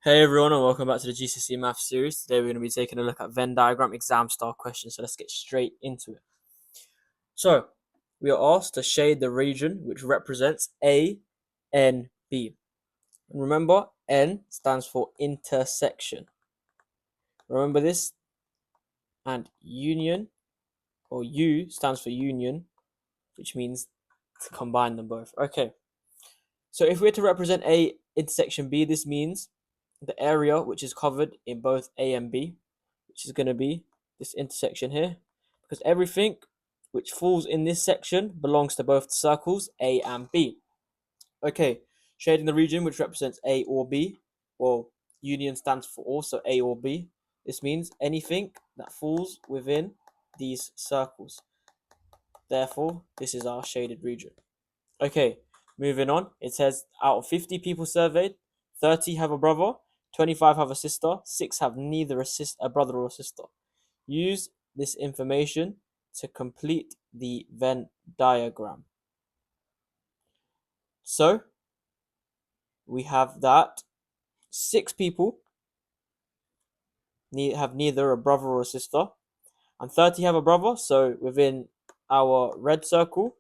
Hey everyone, and welcome back to the GCSE Math series. Today we're going to be taking a look at Venn diagram exam style questions. So let's get straight into it. So we are asked to shade the region which represents A, N, B. And remember, N stands for intersection. Remember this, and union or U stands for union, which means to combine them both. Okay. So if we're to represent A intersection B, this means the area which is covered in both A and B, which is going to be this intersection here, because everything which falls in this section belongs to both circles A and B. Okay, shading the region which represents A or B, well, union stands for also A or B. This means anything that falls within these circles. Therefore, this is our shaded region. Okay, moving on. It says out of 50 people surveyed, 30 have a brother, 25 have a sister, 6 have neither a brother or a sister. Use this information to complete the Venn diagram. So we have that 6 people have neither a brother or a sister, and 30 have a brother. So within our red circle,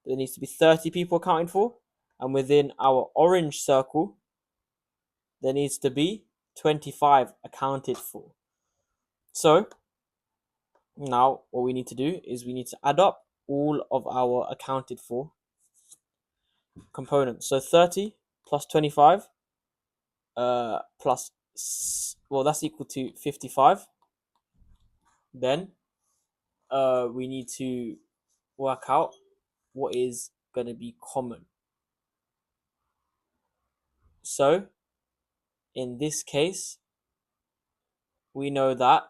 there needs to be 30 people accounted for, and within our orange circle, there needs to be 25 accounted for. So now what we need to do is we need to add up all of our accounted for components. So 30 plus 25 plus, well, that's equal to 55. Then we need to work out what is going to be common. So in this case, we know that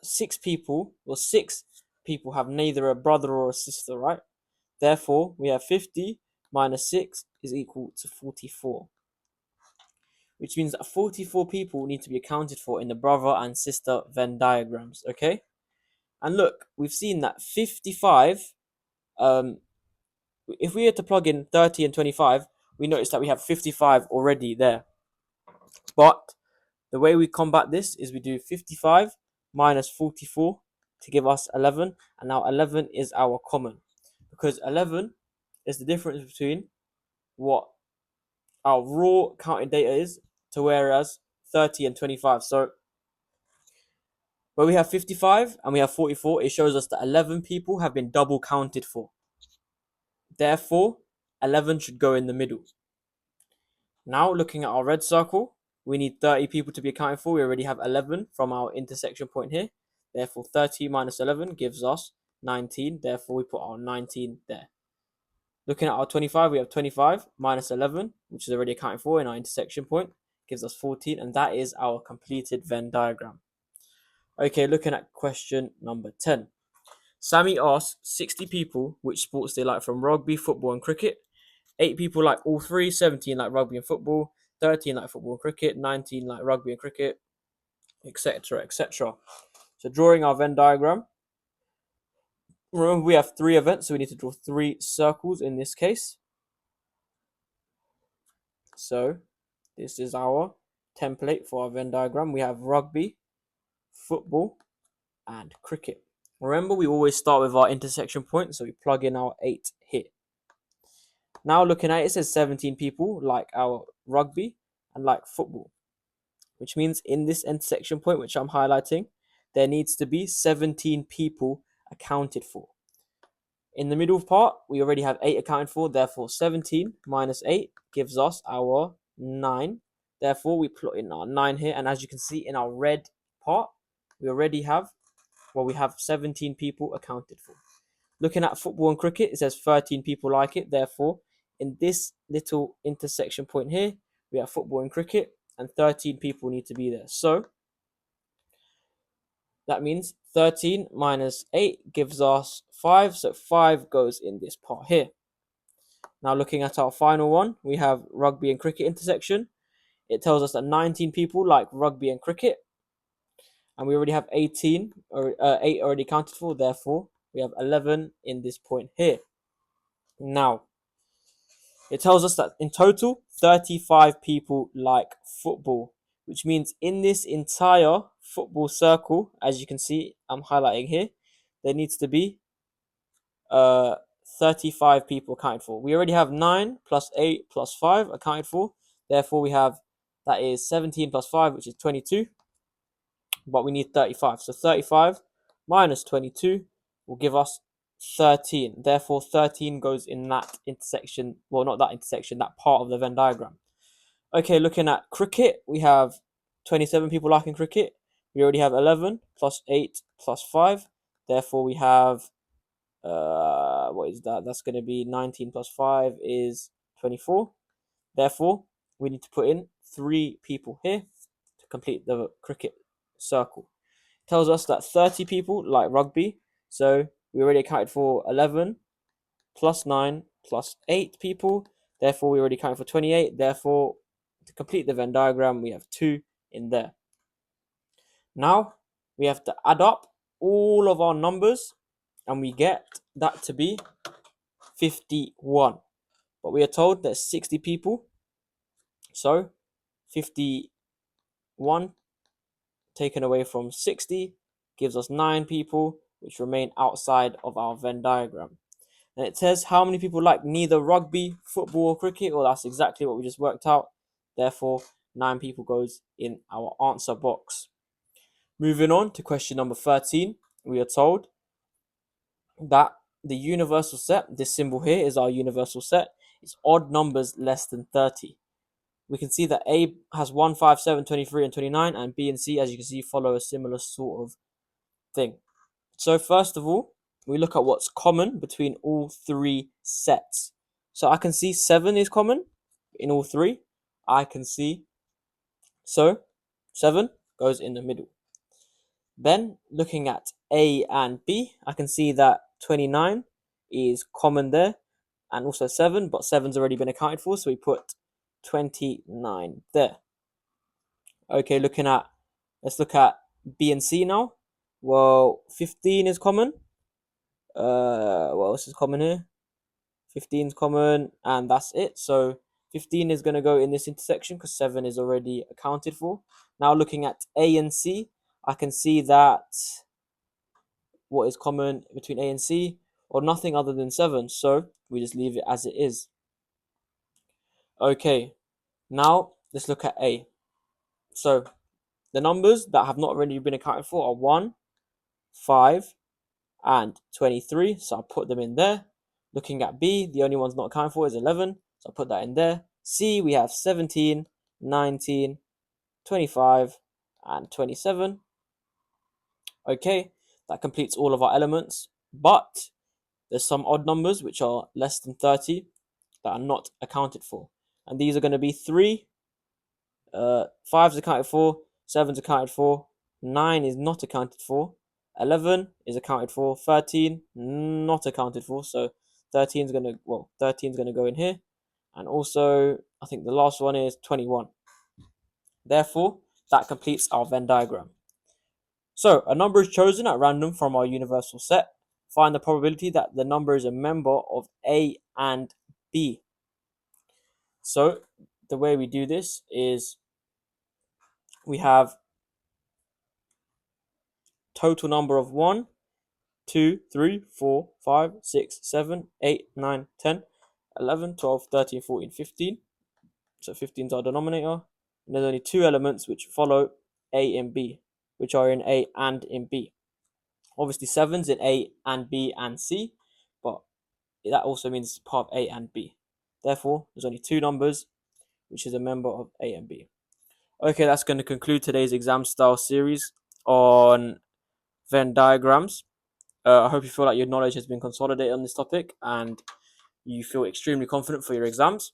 6 people have neither a brother or a sister, right? Therefore, we have 50 minus 6 is equal to 44, which means that 44 people need to be accounted for in the brother and sister Venn diagrams, okay? And look, we've seen that 55, if we had to plug in 30 and 25, we notice that we have 55 already there. But the way we combat this is we do 55 minus 44 to give us 11, and now 11 is our common, because 11 is the difference between what our raw counting data is to whereas 30 and 25. So when we have 55 and we have 44, it shows us that 11 people have been double counted for. Therefore, 11 should go in the middle. Now, looking at our red circle, we need 30 people to be accounted for. We already have 11 from our intersection point here. Therefore, 30 minus 11 gives us 19. Therefore, we put our 19 there. Looking at our 25, we have 25 minus 11, which is already accounted for in our intersection point, gives us 14, and that is our completed Venn diagram. Okay, looking at question number 10. Sammy asked 60 people which sports they like from rugby, football, and cricket. 8 people like all three, 17 like rugby and football, 13 like football and cricket, 19 like rugby and cricket, etc., etc. So drawing our Venn diagram, remember we have 3 events, so we need to draw 3 circles in this case. So this is our template for our Venn diagram. We have rugby, football, and cricket. Remember, we always start with our intersection point, so we plug in our 8 here. Now looking at it, it says 17 people like our rugby and like football, which means in this intersection point, which I'm highlighting, there needs to be 17 people accounted for. In the middle part, we already have 8 accounted for, therefore 17 minus 8 gives us our 9. Therefore, we plot in our 9 here, and as you can see in our red part, we already have, we have 17 people accounted for. Looking at football and cricket, it says 13 people like it, therefore, in this little intersection point here, we have football and cricket, and 13 people need to be there. So that means 13 minus 8 gives us 5, so 5 goes in this part here. Now looking at our final one, we have rugby and cricket intersection. It tells us that 19 people like rugby and cricket, and we already have 8 already counted for, therefore we have 11 in this point here. Now, It tells us that in total, 35 people like football, which means in this entire football circle, as you can see, I'm highlighting here, there needs to be uh 35 people accounted for. We already have 9 plus 8 plus 5 accounted for. Therefore, we have that is 17 plus 5, which is 22, but we need 35. So 35 minus 22 will give us 13. Therefore, 13 goes in that intersection. Well, not that intersection, that part of the Venn diagram. Okay, looking at cricket, we have 27 people liking cricket. We already have 11 plus 8 plus 5. Therefore, we have, what is that? That's going to be 19 plus 5 is 24. Therefore, we need to put in 3 people here to complete the cricket circle. It tells us that 30 people like rugby. So we already accounted for 11 plus 9 plus 8 people. Therefore, we already accounted for 28. Therefore, to complete the Venn diagram, we have 2 in there. Now, we have to add up all of our numbers and we get that to be 51. But we are told there's 60 people. So 51 taken away from 60 gives us 9 people, which remain outside of our Venn diagram. And it says how many people like neither rugby, football, or cricket. Well, that's exactly what we just worked out. Therefore, 9 people goes in our answer box. Moving on to question number 13, we are told that the universal set, this symbol here is our universal set, is odd numbers less than 30. We can see that A has 1, 5, 7, 23, and 29, and B and C, as you can see, follow a similar sort of thing. So first of all, we look at what's common between all 3 sets. So I can see 7 is common in all 3. I can see, so 7 goes in the middle. Then looking at A and B, I can see that 29 is common there and also 7, but 7's already been accounted for, so we put 29 there. Okay, let's look at B and C now. Well, 15 is common. What else is common here? 15 is common, and that's it. So 15 is going to go in this intersection because 7 is already accounted for. Now looking at A and C, I can see that what is common between A and C, or nothing other than 7. So we just leave it as it is. Okay, now let's look at A. So the numbers that have not already been accounted for are 1, 5, and 23. So I'll put them in there. Looking at B, the only one's not accounted for is 11. So I'll put that in there. C, we have 17, 19, 25, and 27. Okay, that completes all of our elements. But there's some odd numbers which are less than 30 that are not accounted for. And these are going to be 3, 5's accounted for, 7's accounted for, 9 is not accounted for, 11 is accounted for, 13 not accounted for. So 13's gonna go in here, and also I think the last one is 21. Therefore, that completes our Venn diagram. So a number is chosen at random from our universal set. Find the probability that the number is a member of A and B. So the way we do this is we have total number of 1, 2, 3, 4, 5, 6, 7, 8, 9, 10, 11, 12, 13, 14, 15. So 15 is our denominator. And there's only 2 elements which follow A and B, which are in A and in B. Obviously 7's in A and B and C, but that also means it's part of A and B. Therefore, there's only 2 numbers, which is a member of A and B. Okay, that's going to conclude today's exam style series on Venn diagrams. I hope you feel like your knowledge has been consolidated on this topic and you feel extremely confident for your exams.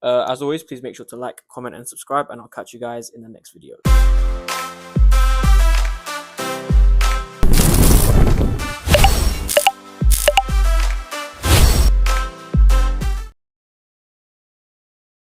As always, please make sure to like, comment, and subscribe, and I'll catch you guys in the next video.